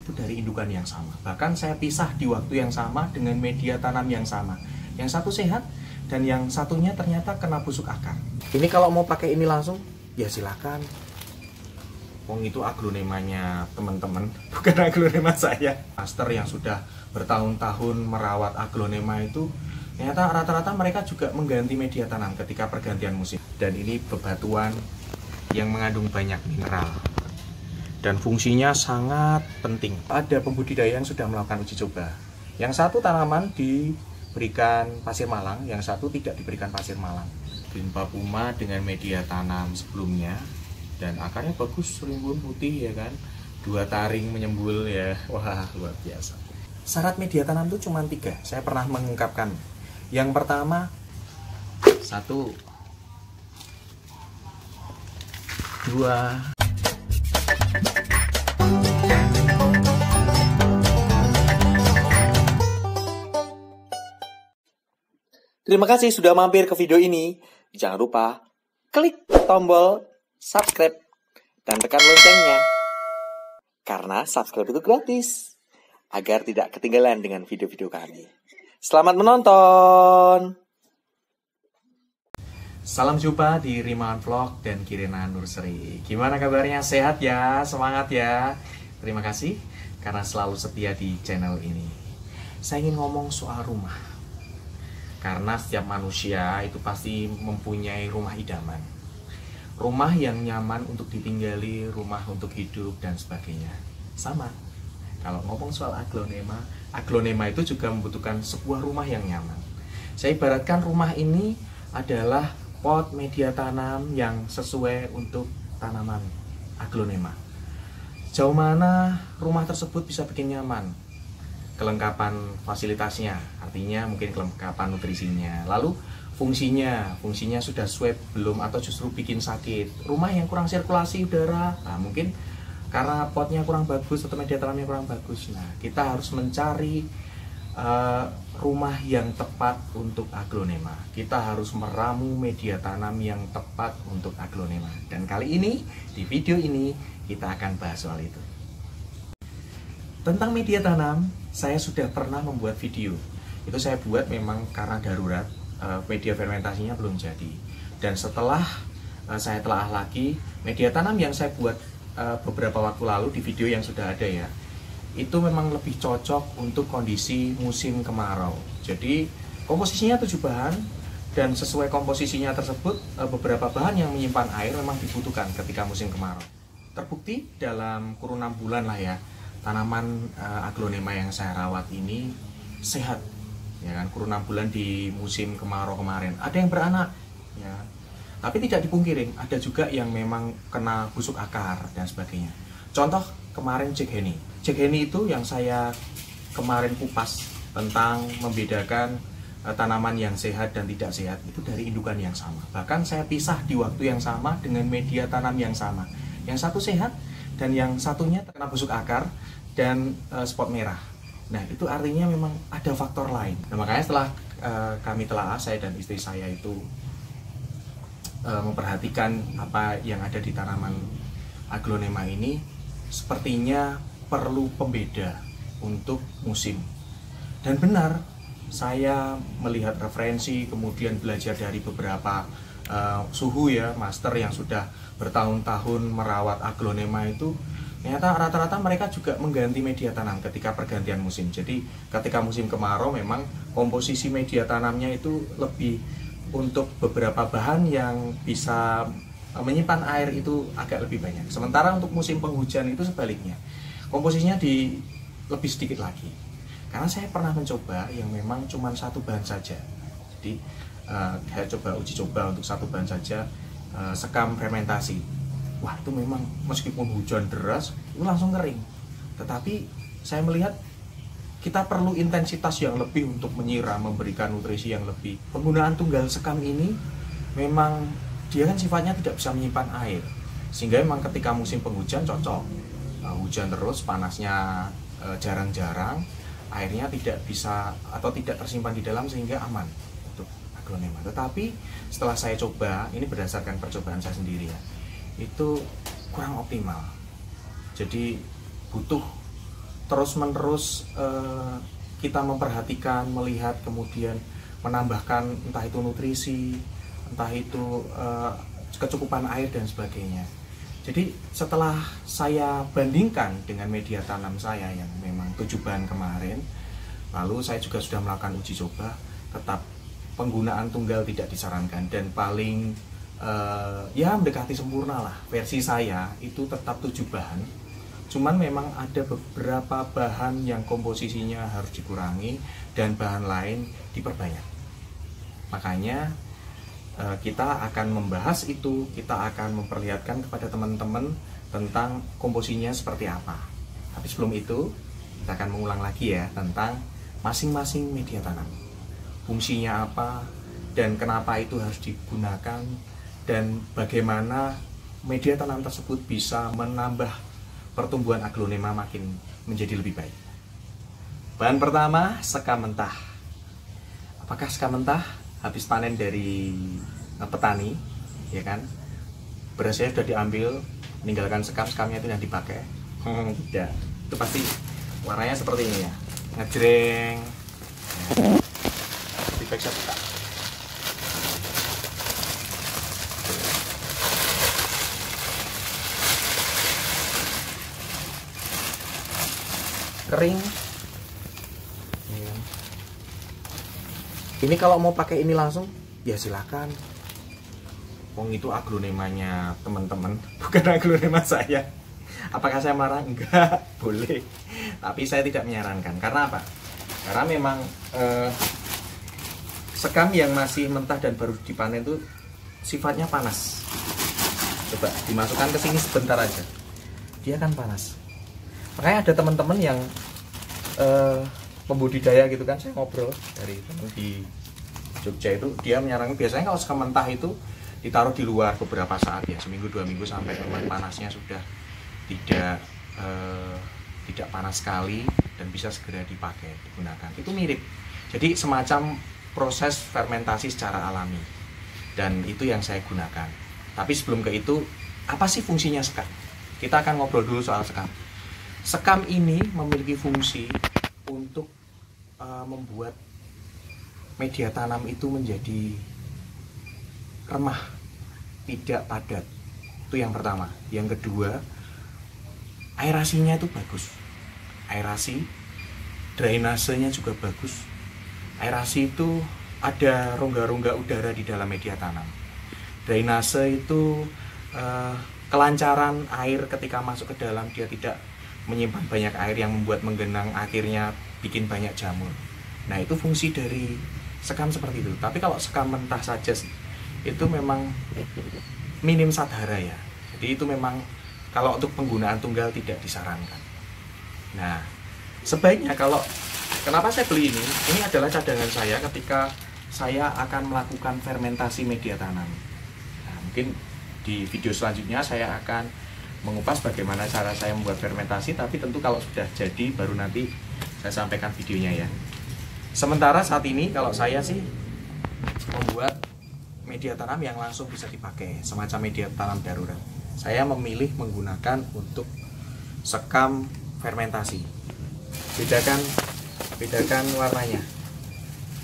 itu dari indukan yang sama. Bahkan saya pisah di waktu yang sama dengan media tanam yang sama. Yang satu sehat dan yang satunya ternyata kena busuk akar. Ini kalau mau pakai ini langsung, ya silakan. Wong itu aglonemanya teman-teman, bukan aglonema saya. Master yang sudah bertahun-tahun merawat aglonema itu, ternyata rata-rata mereka juga mengganti media tanam ketika pergantian musim. Dan ini bebatuan yang mengandung banyak mineral. Dan fungsinya sangat penting. Ada pembudidaya yang sudah melakukan uji coba. Yang satu tanaman diberikan pasir malang, yang satu tidak diberikan pasir malang. Greenpa Puma dengan media tanam sebelumnya, dan akarnya bagus, rimbun putih ya kan. 2 taring menyembul ya, wah luar biasa. Syarat media tanam itu cuma 3, saya pernah mengungkapkan. Yang pertama, 1, 2. Terima kasih sudah mampir ke video ini. Jangan lupa klik tombol subscribe dan tekan loncengnya. Karena subscribe itu gratis, agar tidak ketinggalan dengan video-video kami. Selamat menonton. Salam jumpa di Rimawan Vlog dan Kirina Nursery. Gimana kabarnya? Sehat ya? Semangat ya? Terima kasih karena selalu setia di channel ini. Saya ingin ngomong soal rumah. Karena setiap manusia itu pasti mempunyai rumah idaman. Rumah yang nyaman untuk ditinggali, rumah untuk hidup, dan sebagainya. Sama. Kalau ngomong soal aglonema itu juga membutuhkan sebuah rumah yang nyaman. Saya ibaratkan rumah ini adalah pot media tanam yang sesuai untuk tanaman aglonema. Sejauh mana rumah tersebut bisa bikin nyaman? Kelengkapan fasilitasnya, artinya mungkin kelengkapan nutrisinya. Lalu fungsinya sudah sesuai belum atau justru bikin sakit? Rumah yang kurang sirkulasi udara, nah mungkin karena potnya kurang bagus atau media tanamnya kurang bagus. Nah, kita harus mencari rumah yang tepat untuk aglonema. Kita harus meramu media tanam yang tepat untuk aglonema. Dan kali ini, di video ini, kita akan bahas soal itu. Tentang media tanam, saya sudah pernah membuat video. Itu saya buat memang karena darurat, media fermentasinya belum jadi. Dan setelah saya telah lagi, media tanam yang saya buat beberapa waktu lalu di video yang sudah ada ya, itu memang lebih cocok untuk kondisi musim kemarau. Jadi komposisinya 7 bahan, dan sesuai komposisinya tersebut beberapa bahan yang menyimpan air memang dibutuhkan ketika musim kemarau. Terbukti dalam kurun 6 bulan lah ya, tanaman aglonema yang saya rawat ini sehat ya kan. Kurun 6 bulan di musim kemarau kemarin ada yang beranak ya, tapi tidak dipungkiri ada juga yang memang kena busuk akar dan sebagainya. Contoh kemarin Jack Henny itu yang saya kemarin kupas tentang membedakan tanaman yang sehat dan tidak sehat itu dari indukan yang sama. Bahkan saya pisah di waktu yang sama dengan media tanam yang sama. Yang satu sehat dan yang satunya terkena busuk akar dan spot merah. Nah, itu artinya memang ada faktor lain. Nah, makanya setelah kami telah, saya dan istri saya itu memperhatikan apa yang ada di tanaman aglonema ini, sepertinya perlu pembeda untuk musim. Dan benar, saya melihat referensi, kemudian belajar dari beberapa suhu ya, master yang sudah bertahun-tahun merawat aglonema itu, ternyata rata-rata mereka juga mengganti media tanam ketika pergantian musim. Jadi ketika musim kemarau memang komposisi media tanamnya itu lebih untuk beberapa bahan yang bisa menyimpan air itu agak lebih banyak. Sementara untuk musim penghujan itu sebaliknya, komposisinya lebih sedikit lagi. Karena saya pernah mencoba yang memang cuma 1 bahan saja. Jadi saya uji coba untuk 1 bahan saja, sekam fermentasi. Wah, itu memang meskipun hujan deras itu langsung kering. Tetapi saya melihat kita perlu intensitas yang lebih untuk menyiram, memberikan nutrisi yang lebih. Penggunaan tunggal sekam ini memang dia kan sifatnya tidak bisa menyimpan air, sehingga memang ketika musim penghujan cocok. Hujan terus, panasnya jarang-jarang, airnya tidak bisa atau tidak tersimpan di dalam sehingga aman untuk aglonema. Tetapi setelah saya coba, ini berdasarkan percobaan saya sendiri ya, itu kurang optimal. Jadi butuh terus-menerus kita memperhatikan, melihat, kemudian menambahkan entah itu nutrisi, entah itu kecukupan air dan sebagainya. Jadi setelah saya bandingkan dengan media tanam saya yang memang 7 bahan kemarin, lalu saya juga sudah melakukan uji coba, tetap penggunaan tunggal tidak disarankan, dan paling ya mendekati sempurna lah versi saya itu tetap 7 bahan. Cuman memang ada beberapa bahan yang komposisinya harus dikurangi dan bahan lain diperbanyak. Makanya kita akan membahas itu, kita akan memperlihatkan kepada teman-teman tentang komposisinya seperti apa. Tapi sebelum itu, kita akan mengulang lagi ya tentang masing-masing media tanam. Fungsinya apa, dan kenapa itu harus digunakan, dan bagaimana media tanam tersebut bisa menambah pertumbuhan aglonema makin menjadi lebih baik. Bahan pertama, sekam mentah. Apakah sekam mentah habis panen dari petani, ya kan? Berasnya sudah diambil, meninggalkan sekamnya itu yang dipakai? Tidak, itu pasti warnanya seperti ini ya, ngejreng. Saya buka. Kering. Ini kalau mau pakai ini langsung, ya silakan. Wong itu aglonemanya teman-teman, bukan aglonema saya. Apakah saya marah? Enggak, boleh. Tapi saya tidak menyarankan. Karena apa? Karena memang sekam yang masih mentah dan baru dipanen itu sifatnya panas. Coba dimasukkan ke sini sebentar aja, dia kan panas. Makanya ada teman-teman yang pembudidaya gitu kan, saya ngobrol dari teman di Jogja itu, dia menyarankan biasanya kalau sekam mentah itu ditaruh di luar beberapa saat ya, seminggu 2 minggu sampai memang panasnya sudah tidak panas sekali dan bisa segera dipakai, digunakan. Itu mirip, jadi semacam proses fermentasi secara alami, dan itu yang saya gunakan. Tapi sebelum ke itu, apa sih fungsinya sekam? Kita akan ngobrol dulu soal sekam. Sekam ini memiliki fungsi untuk membuat media tanam itu menjadi remah, tidak padat. Itu yang pertama. Yang kedua, aerasinya itu bagus. Aerasi, drainasenya juga bagus. Aerasi itu ada rongga-rongga udara di dalam media tanam. Drainase itu kelancaran air ketika masuk ke dalam, dia tidak menyimpan banyak air yang membuat menggenang, akhirnya bikin banyak jamur. Nah, itu fungsi dari sekam seperti itu. Tapi kalau sekam mentah saja itu memang minim sadhara ya. Jadi itu memang kalau untuk penggunaan tunggal tidak disarankan. Nah, sebaiknya kalau kenapa saya beli ini? Ini adalah cadangan saya ketika saya akan melakukan fermentasi media tanam. Nah, mungkin di video selanjutnya saya akan mengupas bagaimana cara saya membuat fermentasi, tapi tentu kalau sudah jadi baru nanti saya sampaikan videonya ya. Sementara saat ini kalau saya sih membuat media tanam yang langsung bisa dipakai, semacam media tanam darurat. Saya memilih menggunakan untuk sekam fermentasi. Bedakan warnanya.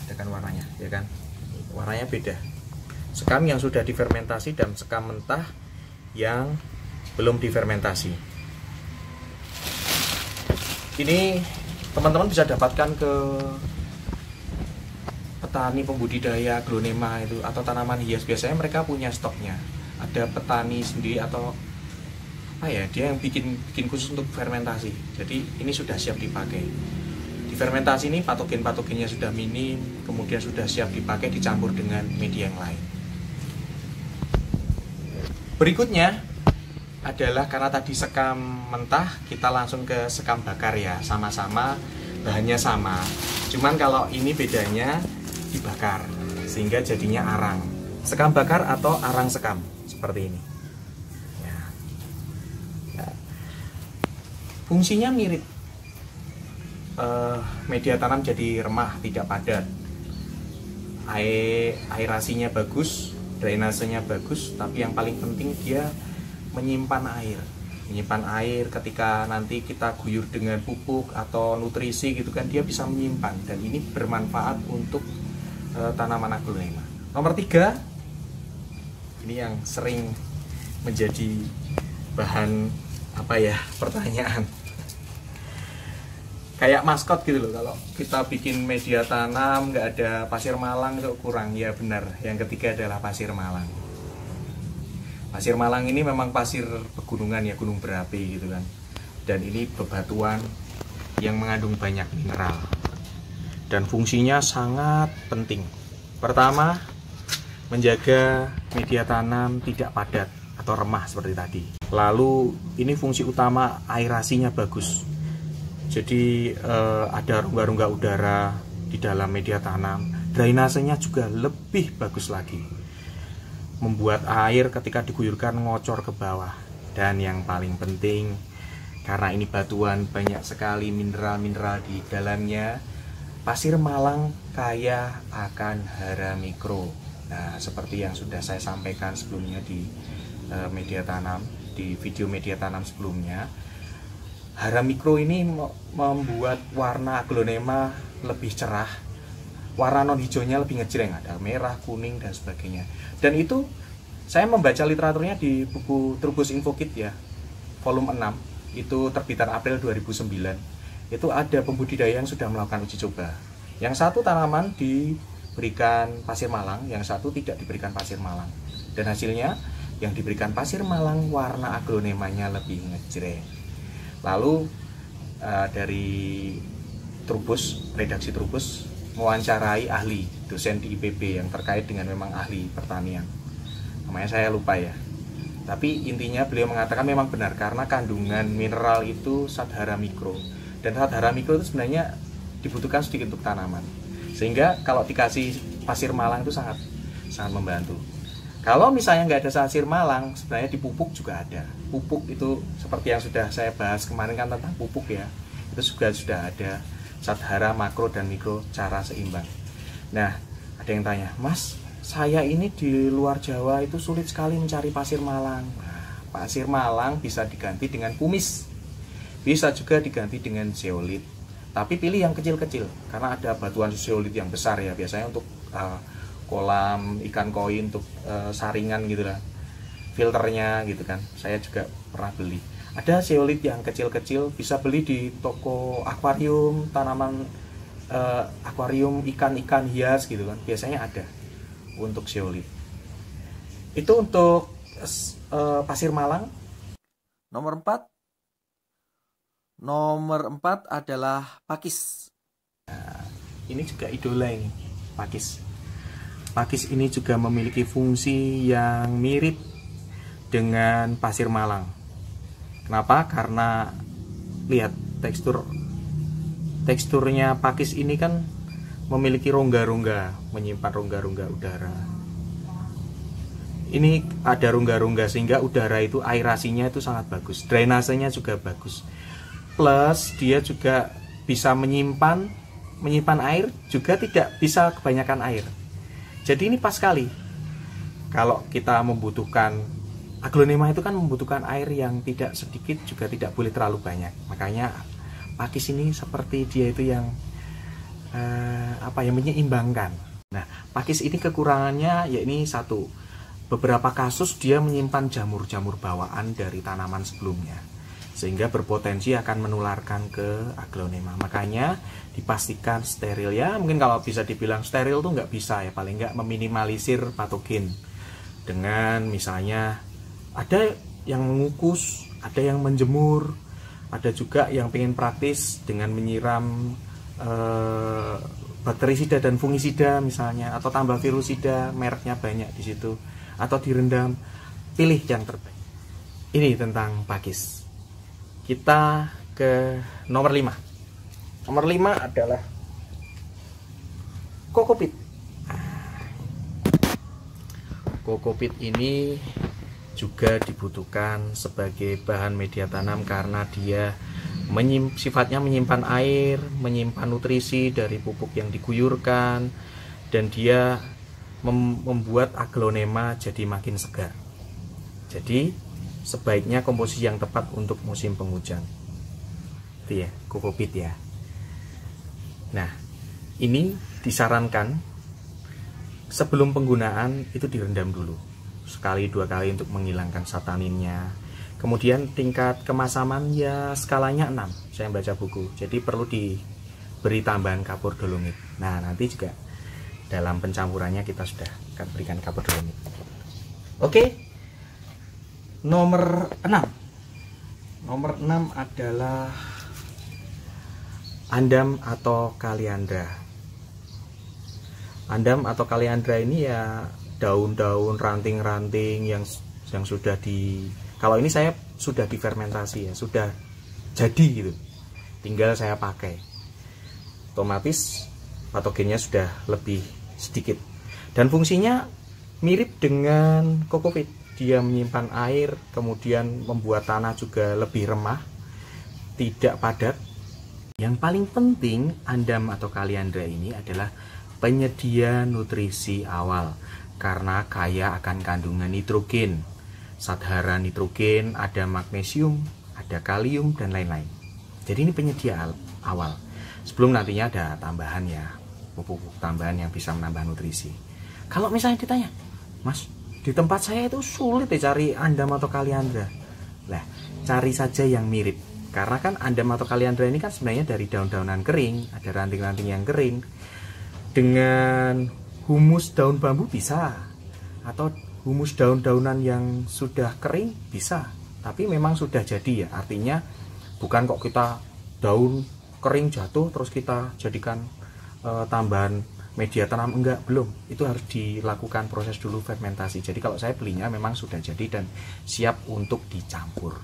Bedakan warnanya, ya kan? Warnanya beda. Sekam yang sudah difermentasi dan sekam mentah yang belum difermentasi. Ini teman-teman bisa dapatkan ke petani pembudidaya aglonema itu atau tanaman hias. Biasanya mereka punya stoknya. Ada petani sendiri atau apa ya, dia yang bikin khusus untuk fermentasi. Jadi ini sudah siap dipakai. Di fermentasi ini patogen-patogennya sudah minim, kemudian sudah siap dipakai dicampur dengan media yang lain. Berikutnya adalah karena tadi sekam mentah, kita langsung ke sekam bakar ya, sama-sama bahannya sama. Cuman kalau ini bedanya dibakar sehingga jadinya arang. Sekam bakar atau arang sekam seperti ini. Ya. Ya. Fungsinya mirip. Media tanam jadi remah, tidak padat. Aerasinya bagus, drainasenya bagus, tapi yang paling penting dia menyimpan air. menyimpan air ketika nanti kita guyur dengan pupuk atau nutrisi gitu kan, dia bisa menyimpan, dan ini bermanfaat untuk tanaman aglonema. Nomor 3, ini yang sering menjadi bahan pertanyaan. Kayak maskot gitu loh, kalau kita bikin media tanam nggak ada pasir malang itu kurang. Ya benar, yang ketiga adalah pasir malang. Pasir malang ini memang pasir pegunungan ya, gunung berapi gitu kan, dan ini bebatuan yang mengandung banyak mineral dan fungsinya sangat penting. Pertama, menjaga media tanam tidak padat atau remah seperti tadi. Lalu ini fungsi utama, aerasinya bagus. Jadi ada rongga-rongga udara di dalam media tanam, drainasenya juga lebih bagus lagi, membuat air ketika diguyurkan ngocor ke bawah. Dan yang paling penting, karena ini batuan, banyak sekali mineral-mineral di dalamnya, pasir malang kaya akan hara mikro. Nah, seperti yang sudah saya sampaikan sebelumnya di media tanam, di video media tanam sebelumnya, hara mikro ini membuat warna aglonema lebih cerah, warna non hijaunya lebih ngejreng, ada merah, kuning, dan sebagainya. Dan itu saya membaca literaturnya di buku Trubus Info Kit ya, volume 6, itu terbitan April 2009. Itu ada pembudidaya yang sudah melakukan uji coba. Yang satu tanaman diberikan pasir malang, yang satu tidak diberikan pasir malang. Dan hasilnya, yang diberikan pasir malang warna aglonemanya lebih ngejreng. Lalu dari Trubus, redaksi Trubus mewawancarai ahli, dosen di IPB yang terkait dengan memang ahli pertanian. Namanya saya lupa ya. Tapi intinya beliau mengatakan memang benar, karena kandungan mineral itu zat hara mikro. Dan zat hara mikro itu sebenarnya dibutuhkan sedikit untuk tanaman. Sehingga kalau dikasih pasir malang itu sangat membantu. Kalau misalnya nggak ada pasir malang, sebenarnya di pupuk juga ada. Pupuk itu seperti yang sudah saya bahas kemarin kan tentang pupuk ya. Itu juga sudah ada zat hara makro dan mikro cara seimbang. Nah, ada yang tanya, Mas, saya ini di luar Jawa itu sulit sekali mencari pasir malang. Nah, pasir malang bisa diganti dengan pumice. Bisa juga diganti dengan zeolit. Tapi pilih yang kecil-kecil, karena ada batuan zeolit yang besar ya, biasanya untuk kolam ikan koi, untuk saringan gitu lah, filternya gitu kan. Saya juga pernah beli. Ada zeolit yang kecil-kecil, bisa beli di toko akuarium, tanaman akuarium ikan-ikan hias gitu kan, biasanya ada untuk zeolit. Itu untuk pasir malang. Nomor 4 adalah pakis. Nah, ini juga idola ini, pakis. Pakis ini juga memiliki fungsi yang mirip dengan pasir malang. Kenapa? Karena lihat teksturnya pakis ini kan memiliki rongga-rongga, menyimpan rongga-rongga udara. Ini ada rongga-rongga sehingga udara itu aerasinya itu sangat bagus, drainasenya juga bagus. Plus dia juga bisa menyimpan air, juga tidak bisa kebanyakan air. Jadi ini pas sekali. Kalau kita membutuhkan, aglonema itu kan membutuhkan air yang tidak sedikit, juga tidak boleh terlalu banyak. Makanya pakis ini seperti dia itu yang menyeimbangkan. Nah, pakis ini kekurangannya ya ini satu, beberapa kasus dia menyimpan jamur-jamur bawaan dari tanaman sebelumnya, sehingga berpotensi akan menularkan ke aglonema. Makanya dipastikan steril ya. Mungkin kalau bisa dibilang steril tuh nggak bisa ya, paling nggak meminimalisir patogen dengan misalnya ada yang mengukus, ada yang menjemur, ada juga yang pengen praktis dengan menyiram bakterisida dan fungisida misalnya, atau tambah virusida, mereknya banyak di situ, atau direndam. Pilih yang terbaik. Ini tentang pakis. Kita ke nomor 5. Nomor 5 adalah kokopit. Kokopit ini juga dibutuhkan sebagai bahan media tanam karena dia sifatnya menyimpan air, menyimpan nutrisi dari pupuk yang diguyurkan, dan dia membuat aglonema jadi makin segar. Jadi sebaiknya komposisi yang tepat untuk musim penghujan. Itu ya, kokopit ya. Nah, ini disarankan sebelum penggunaan itu direndam dulu. Sekali 2 kali untuk menghilangkan sataninnya. Kemudian tingkat kemasaman ya skalanya 6. Saya baca buku. Jadi perlu diberi tambahan kapur dolomit. Nah, nanti juga dalam pencampurannya kita sudah akan berikan kapur dolomit. Oke. Nomor 6. Nomor 6 adalah andam atau kaliandra. Andam atau kaliandra ini ya daun-daun, ranting-ranting yang sudah kalau ini saya sudah difermentasi ya, sudah jadi gitu. Tinggal saya pakai. Otomatis patogennya sudah lebih sedikit. Dan fungsinya mirip dengan kokopit. Dia menyimpan air, kemudian membuat tanah juga lebih remah, tidak padat. Yang paling penting andam atau kaliandra ini adalah penyedia nutrisi awal karena kaya akan kandungan nitrogen, sadhara nitrogen, ada magnesium, ada kalium dan lain-lain. Jadi ini penyedia awal. Sebelum nantinya ada tambahan ya, pupuk tambahan yang bisa menambah nutrisi. Kalau misalnya ditanya, Mas, di tempat saya itu sulit ya cari andam atau kaliandra. Lah, cari saja yang mirip. Karena kan andam atau kaliandra ini kan sebenarnya dari daun-daunan kering, ada ranting-ranting yang kering. Dengan humus daun bambu bisa, atau humus daun-daunan yang sudah kering bisa. Tapi memang sudah jadi ya, artinya bukan kok kita daun kering jatuh terus kita jadikan tambahan media tanam, enggak, belum. Itu harus dilakukan proses dulu fermentasi. Jadi kalau saya belinya memang sudah jadi dan siap untuk dicampur.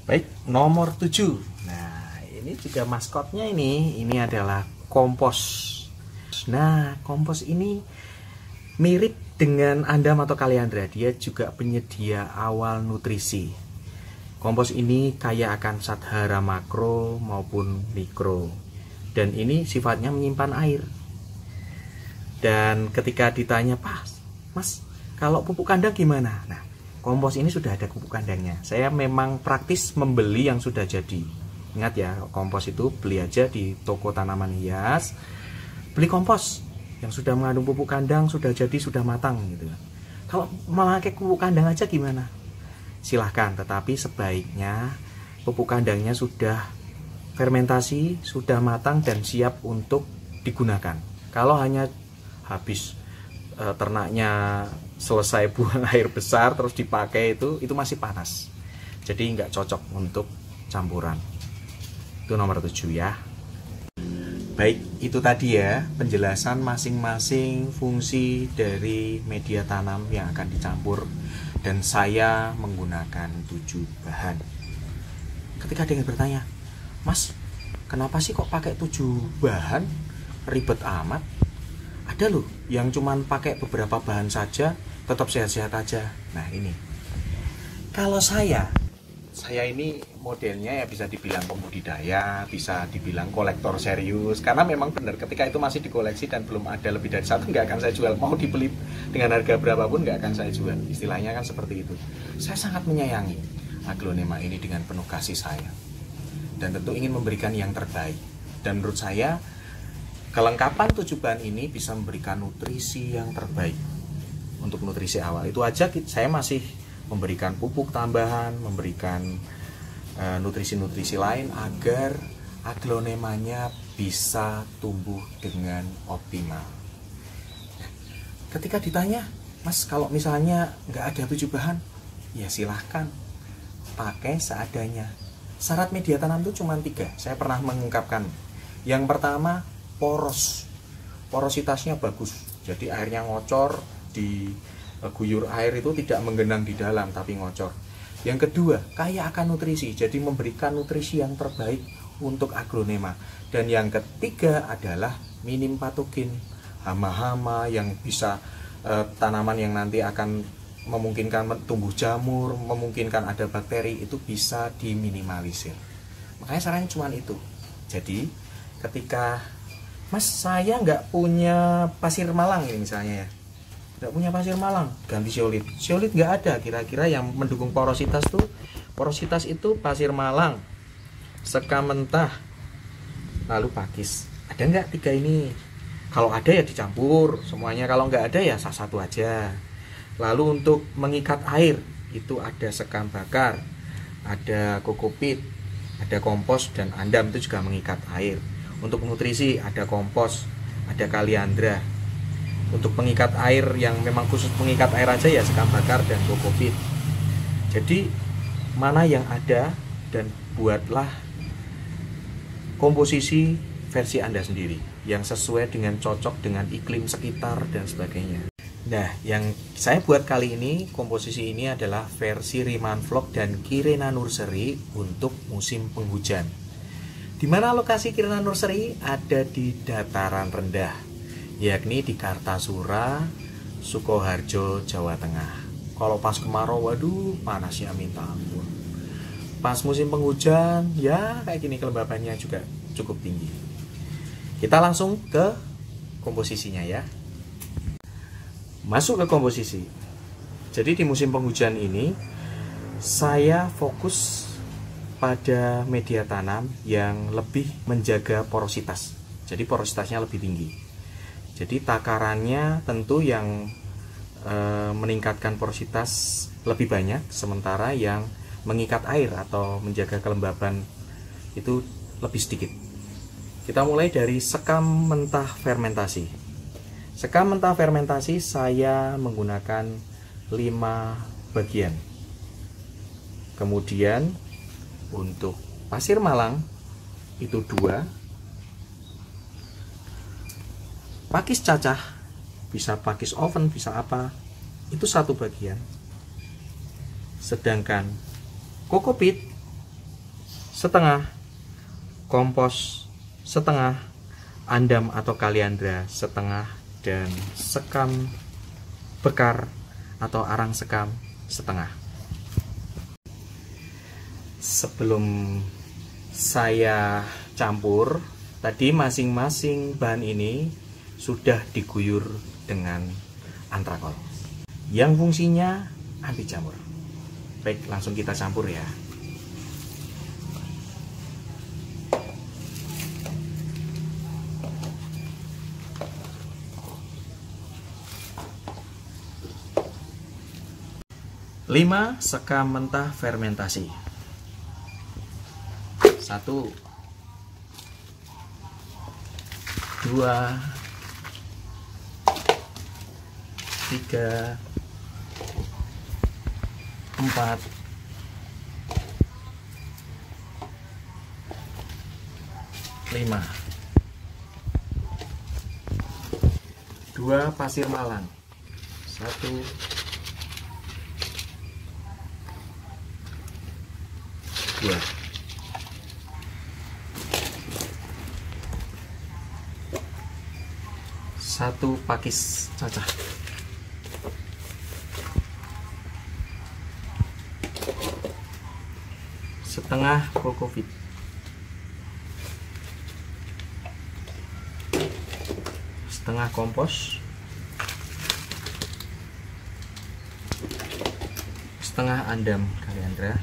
Baik, nomor 7. Nah, ini juga maskotnya ini adalah kompos. Nah, kompos ini mirip dengan andam atau kaliandra. Dia juga penyedia awal nutrisi. Kompos ini kaya akan sadhara makro maupun mikro. Dan ini sifatnya menyimpan air. Dan ketika ditanya, Mas, kalau pupuk kandang gimana? Nah, kompos ini sudah ada pupuk kandangnya. Saya memang praktis membeli yang sudah jadi. Ingat ya, kompos itu beli aja di toko tanaman hias. Beli kompos yang sudah mengandung pupuk kandang, sudah jadi, sudah matang gitu. Kalau memakai pupuk kandang aja gimana? Silahkan, tetapi sebaiknya pupuk kandangnya sudah fermentasi, sudah matang dan siap untuk digunakan. Kalau hanya habis ternaknya selesai buang air besar terus dipakai, itu masih panas. Jadi nggak cocok untuk campuran. Itu nomor 7 ya. Baik, itu tadi ya penjelasan masing-masing fungsi dari media tanam yang akan dicampur. Dan saya menggunakan 7 bahan. Ketika ada yang bertanya, Mas, kenapa sih kok pakai 7 bahan? Ribet amat. Ada loh yang cuman pakai beberapa bahan saja tetap sehat-sehat aja. Nah ini, kalau saya ini modelnya ya bisa dibilang pembudidaya, bisa dibilang kolektor serius. Karena memang benar ketika itu masih dikoleksi dan belum ada lebih dari 1, nggak akan saya jual. Mau dibeli dengan harga berapapun nggak akan saya jual. Istilahnya kan seperti itu. Saya sangat menyayangi aglonema ini dengan penuh kasih sayang. Dan tentu ingin memberikan yang terbaik. Dan menurut saya kelengkapan 7 bahan ini bisa memberikan nutrisi yang terbaik. Untuk nutrisi awal itu aja saya masih memberikan pupuk tambahan, memberikan nutrisi-nutrisi lain agar aglonemanya bisa tumbuh dengan optimal. Ketika ditanya, Mas, kalau misalnya nggak ada 7 bahan, ya silahkan pakai seadanya. Syarat media tanam itu cuma 3. Saya pernah mengungkapkan. Yang pertama, porositasnya bagus. Jadi airnya ngocor, di guyur air itu tidak menggenang di dalam tapi ngocor. Yang kedua, kaya akan nutrisi. Jadi memberikan nutrisi yang terbaik untuk aglonema. Dan yang ketiga adalah minim patogen. Hama-hama yang bisa tanaman yang nanti akan memungkinkan tumbuh jamur, memungkinkan ada bakteri, itu bisa diminimalisir. Makanya sarannya cuma itu. Jadi ketika, Mas, saya nggak punya pasir malang ini misalnya ya, nggak punya pasir malang, ganti zeolit. Zeolit nggak ada, kira-kira yang mendukung porositas tuh, porositas itu pasir malang, sekam mentah, lalu pakis. Ada nggak tiga ini? Kalau ada ya dicampur semuanya, kalau nggak ada ya satu aja. Lalu untuk mengikat air itu ada sekam bakar, ada kokopit, ada kompos, dan andam itu juga mengikat air. Untuk nutrisi ada kompos, ada kaliandra. Untuk pengikat air yang memang khusus pengikat air aja ya sekam bakar dan kokopit. Jadi mana yang ada dan buatlah komposisi versi Anda sendiri yang sesuai dengan cocok dengan iklim sekitar dan sebagainya. Nah, yang saya buat kali ini, komposisi ini adalah versi Riemann Vlog dan Kirena Nursery untuk musim penghujan. Di mana lokasi Kirena Nursery? Ada di dataran rendah, yakni di Kartasura, Sukoharjo, Jawa Tengah. Kalau pas kemarau, waduh, panasnya minta ampun. Pas musim penghujan, ya kayak gini, kelembabannya juga cukup tinggi. Kita langsung ke komposisinya ya. Masuk ke komposisi. Jadi di musim penghujan ini saya fokus pada media tanam yang lebih menjaga porositas. Jadi porositasnya lebih tinggi. Jadi takarannya tentu yang meningkatkan porositas lebih banyak, sementara yang mengikat air atau menjaga kelembaban itu lebih sedikit. Kita mulai dari sekam mentah fermentasi. Sekam mentah fermentasi saya menggunakan 5 bagian. Kemudian untuk pasir malang itu 2. Pakis cacah, bisa pakis oven, bisa apa, itu 1 bagian. Sedangkan kokopit setengah, kompos setengah, andam atau kaliandra setengah, dan sekam bekar atau arang sekam setengah. Sebelum saya campur, tadi masing-masing bahan ini sudah diguyur dengan antrakol yang fungsinya anti jamur. Baik, langsung kita campur ya. Lima sekam mentah fermentasi. 1, 2, 3, 4, 5. 2 pasir malang. 1, 2. 1 pakis cacah. Setengah kokopit. Setengah kompos. Setengah andam kaliandra.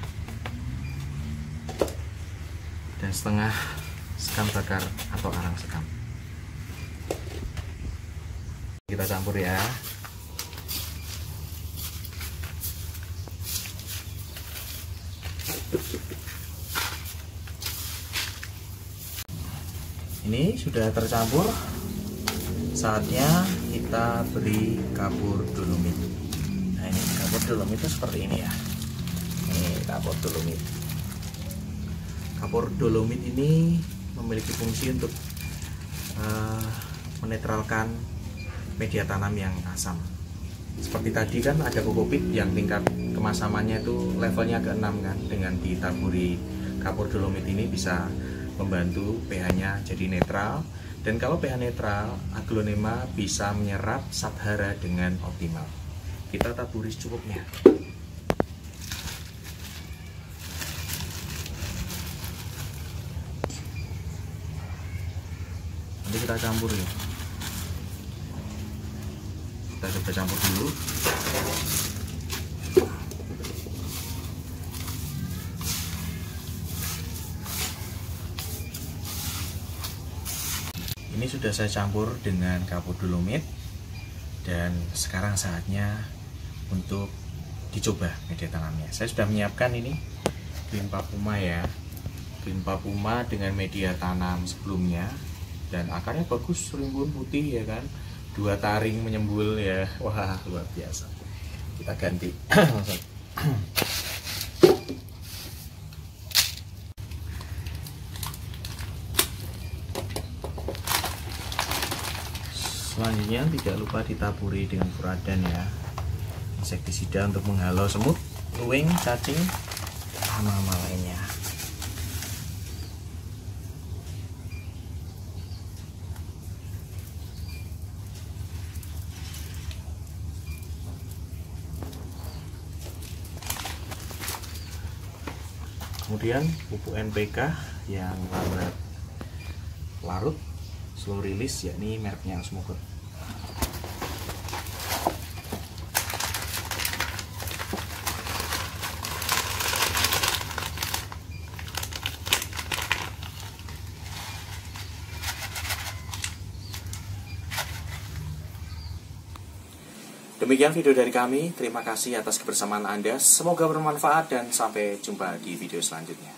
Dan setengah sekam bakar atau arang sekam. Kita campur ya. Ini sudah tercampur. Saatnya kita beri kapur dolomit. Nah, ini kapur dolomit itu seperti ini ya. Ini kapur dolomit. Kapur dolomit ini memiliki fungsi untuk menetralkan media tanam yang asam. Seperti tadi kan ada kokopit yang tingkat kemasamannya itu levelnya ke 6 kan. Dengan ditaburi kapur dolomit ini bisa membantu pH-nya jadi netral. Dan kalau pH netral, aglonema bisa menyerap sathara dengan optimal. Kita taburi secukupnya. Nanti kita campur ya. Kita coba campur dulu. Ini sudah saya campur dengan kapur dolomit, dan sekarang saatnya untuk dicoba media tanamnya. Saya sudah menyiapkan ini Green Papuma ya, Green Papuma dengan media tanam sebelumnya, dan akarnya bagus, rimbun putih ya kan, 2 taring menyembul ya, wah luar biasa. Kita ganti. Selanjutnya tidak lupa ditaburi dengan furadan ya, insektisida untuk menghalau semut, luwing, cacing, hama-hama lainnya. Kemudian pupuk NPK yang larut slow release, yakni mereknya Smoker. Demikian video dari kami. Terima kasih atas kebersamaan Anda. Semoga bermanfaat dan sampai jumpa di video selanjutnya.